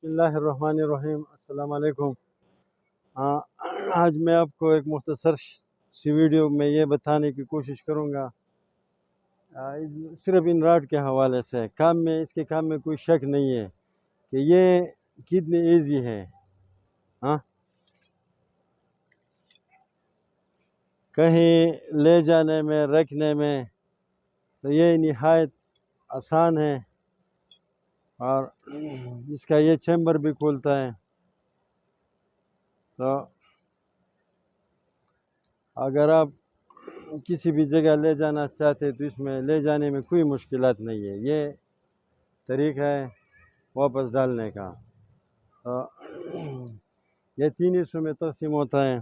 بسم اللہ الرحمن الرحیم، السلام علیکم۔ آج میں آپ کو ایک مختصر سی ویڈیو میں یہ بتانے کی کوشش کروں گا، صرف ان راڈ کے حوالے سے اس کے کام میں کوئی شک نہیں ہے کہ یہ کتنی ایزی ہے۔ کہیں لے جانے میں، رکھنے میں تو یہ نہایت آسان ہے، اور اس کا یہ چیمبر بھی کھولتا ہے، تو اگر آپ کسی بھی جگہ لے جانا چاہتے تو اس میں لے جانے میں کوئی مشکلات نہیں ہے۔ یہ طریقہ ہے واپس ڈالنے کا۔ تو یہ 3 حصوں میں تقسیم ہوتا ہے،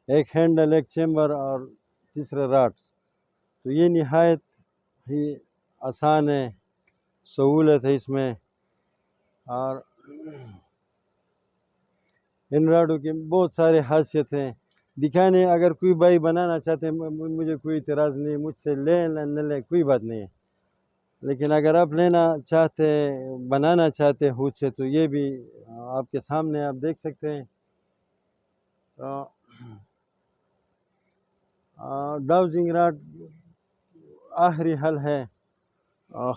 ایک ہینڈل، ایک چیمبر اور تیسرے راڈس۔ تو یہ نہایت ہی آسان ہے، سہولت ہے اس میں، اور ان راڈوں کی بہت سارے خاصیت ہیں دکھانے۔ اگر کوئی بھائی بنانا چاہتے ہیں مجھے کوئی اعتراض نہیں، مجھ سے لے نہ لے کوئی بات نہیں ہے، لیکن اگر آپ لینا چاہتے، بنانا چاہتے خود سے، تو یہ بھی آپ کے سامنے آپ دیکھ سکتے ہیں۔ ڈاؤزنگ راڈ آخری حل ہے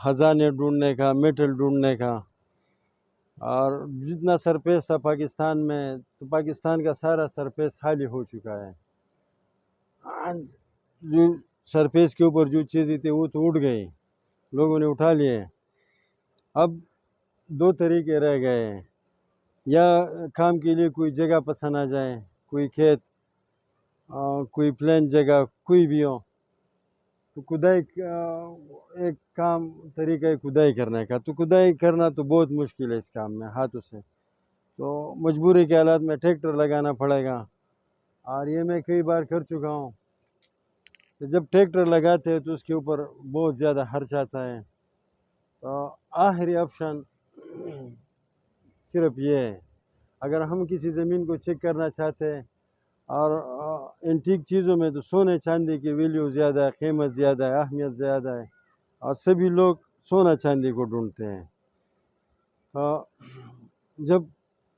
خزانے ڈھونڈنے کا، میٹل ڈھونڈنے کا۔ اور جتنا سرفیس تھا پاکستان میں، تو پاکستان کا سارا سرفیس خالی ہو چکا ہے۔ جو سرفیس کے اوپر جو چیزیں تھی وہ تو اٹھ گئی، لوگوں نے اٹھا لیے۔ اب 2 طریقے رہ گئے ہیں، یا کام کے لیے کوئی جگہ پسند آ جائے، کوئی کھیت، کوئی پلین جگہ، کوئی بھی ہو، تو کھدائی ایک کام طریقہ ہے کھدائی کرنے کا۔ تو کھدائی کرنا تو بہت مشکل ہے اس کام میں ہاتھوں سے، تو مجبوری کے حالات میں ٹریکٹر لگانا پڑے گا، اور یہ میں کئی بار کر چکا ہوں۔ تو جب ٹریکٹر لگاتے ہیں تو اس کے اوپر بہت زیادہ خرچ آتا ہے، تو آخری آپشن صرف یہ ہے۔ اگر ہم کسی زمین کو چیک کرنا چاہتے ہیں، اور اینٹیک چیزوں میں تو سونے چاندی کی ویلیو زیادہ ہے، قیمت زیادہ ہے، اہمیت زیادہ ہے، اور سبھی لوگ سونا چاندی کو ڈھونڈتے ہیں۔ تو جب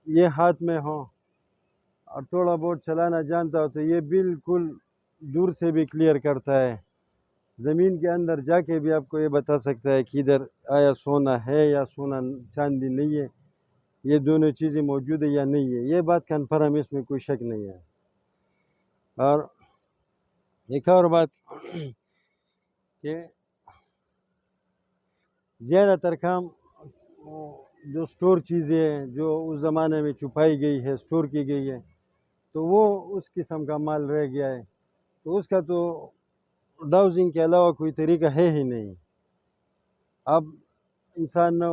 یہ ہاتھ میں ہو اور تھوڑا بہت چلانا جانتا ہو تو یہ بالکل دور سے بھی کلیئر کرتا ہے، زمین کے اندر جا کے بھی آپ کو یہ بتا سکتا ہے کہ ادھر آیا سونا ہے یا سونا چاندی نہیں ہے، یہ دونوں چیزیں موجود ہے یا نہیں ہے۔ یہ بات کنفرم ہے، اس میں کوئی شک نہیں ہے۔ اور ایک اور بات کہ زیادہ تر کام جو سٹور چیزیں ہیں، جو اس زمانے میں چھپائی گئی ہے، سٹور کی گئی ہے، تو وہ اس قسم کا مال رہ گیا ہے، تو اس کا تو ڈاؤزنگ کے علاوہ کوئی طریقہ ہے ہی نہیں۔ اب انسان نہ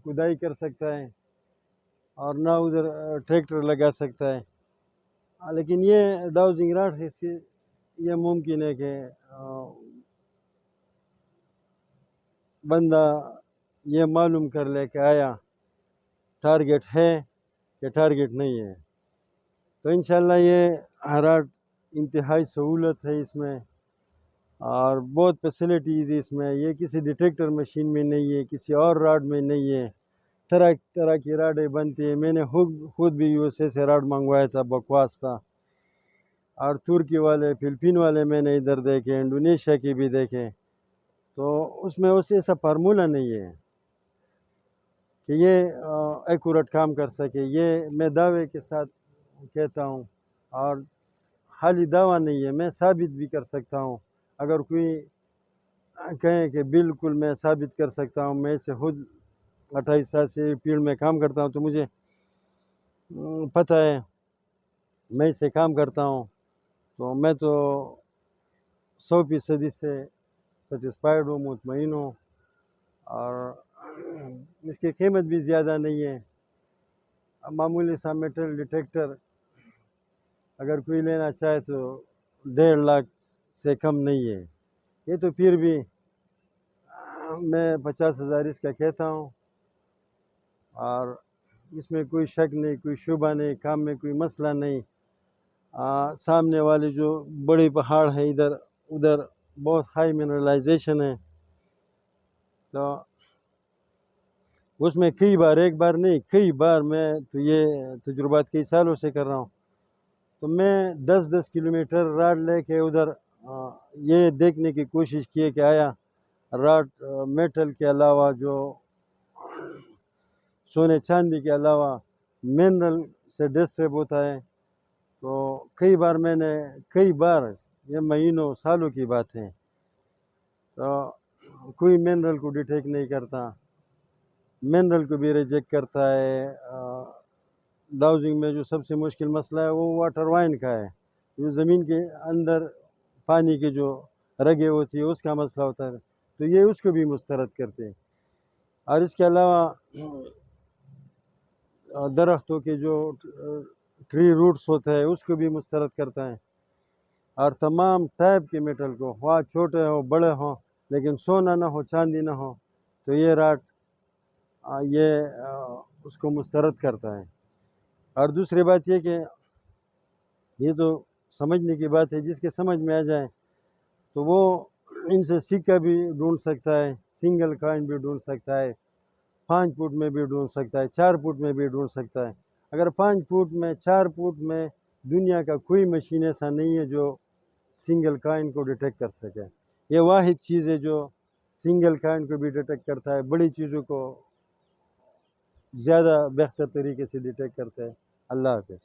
کھدائی کر سکتا ہے اور نہ ادھر ٹریکٹر لگا سکتا ہے، لیکن یہ ڈاؤزنگ راڈ سے یہ ممکن ہے کہ بندہ یہ معلوم کر لے کہ آیا ٹارگیٹ ہے یا ٹارگیٹ نہیں ہے۔ تو انشاءاللہ یہ راڈ انتہائی سہولت ہے اس میں، اور بہت فیسلٹیز اس میں۔ یہ کسی ڈیٹیکٹر مشین میں نہیں ہے، کسی اور راڈ میں نہیں ہے، طرح طرح کی راڈیں بنتی ہیں۔ میں نے خود بھی یو ایس اے سے راڈ منگوایا تھا، بکواس تھا، اور ترکی والے، فلپین والے میں نے ادھر دیکھے، انڈونیشیا کی بھی دیکھے، تو اس میں ایسا فارمولہ نہیں ہے کہ یہ ایکوریٹ کام کر سکے۔ یہ میں دعوے کے ساتھ کہتا ہوں، اور خالی دعویٰ نہیں ہے، میں ثابت بھی کر سکتا ہوں۔ اگر کوئی کہیں کہ بالکل میں ثابت کر سکتا ہوں، میں سے خود 28 سال سے فیلڈ میں کام کرتا ہوں، تو مجھے پتہ ہے، میں اس سے کام کرتا ہوں، تو میں تو 100% سے سیٹسفائیڈ ہوں، مطمئن ہوں، اور اس کی قیمت بھی زیادہ نہیں ہے۔ معمولی سا میٹل ڈیٹیکٹر اگر کوئی لینا چاہے تو 1.5 لاکھ سے کم نہیں ہے۔ یہ تو پھر بھی میں 50,000 اس کا کہتا ہوں، اور اس میں کوئی شک نہیں، کوئی شبہ نہیں، کام میں کوئی مسئلہ نہیں۔ سامنے والے جو بڑے پہاڑ ہیں ادھر بہت ہائی منرلائزیشن ہے، تو اس میں کئی بار، ایک بار نہیں کئی بار، میں تو یہ تجربات کئی سالوں سے کر رہا ہوں، تو میں 10 کلومیٹر راڈ لے کے ادھر یہ دیکھنے کی کوشش کی کہ آیا راڈ میٹل کے علاوہ، جو سونے چاندی کے علاوہ منرل سے ڈسٹرب ہوتا ہے. تو کئی بار میں نے، کئی بار، یہ مہینوں سالوں کی بات ہے، تو کوئی منرل کو ڈیٹیکٹ نہیں کرتا، منرل کو بھی ریجیکٹ کرتا ہے. ڈاؤزنگ میں جو سب سے مشکل مسئلہ ہے وہ واٹر وائن کا ہے، جو زمین کے اندر پانی کی جو رگیں ہوتی ہے اس کا مسئلہ ہوتا ہے، تو یہ اس کو بھی مسترد کرتے ہیں. اور اس کے علاوہ درختوں کے جو ٹری روٹس ہوتا ہے اس کو بھی مسترد کرتا ہے. اور تمام ٹائپ کے میٹل کو، خواہ چھوٹے ہوں بڑے ہوں، لیکن سونا نہ ہو چاندی نہ ہو، تو یہ راڈ یہ اس کو مسترد کرتا ہے. اور دوسری بات یہ کہ یہ تو سمجھنے کی بات ہے، جس کے سمجھ میں آ جائے تو وہ ان سے سکہ بھی ڈھونڈ سکتا ہے، سنگل کائن بھی ڈھونڈ سکتا ہے، 5 فٹ میں بھی ڈھونڈ سکتا ہے، 4 فٹ میں بھی ڈھونڈ سکتا ہے. اگر 5 فٹ میں، 4 فٹ میں دنیا کا کوئی مشین ایسا نہیں ہے جو سنگل کائن کو ڈیٹیکٹ کر سکے. یہ واحد چیز ہے جو سنگل کائن کو بھی ڈیٹیکٹ کرتا ہے، بڑی چیزوں کو زیادہ بہتر طریقے سے ڈیٹیکٹ کرتا ہے. اللہ حافظ.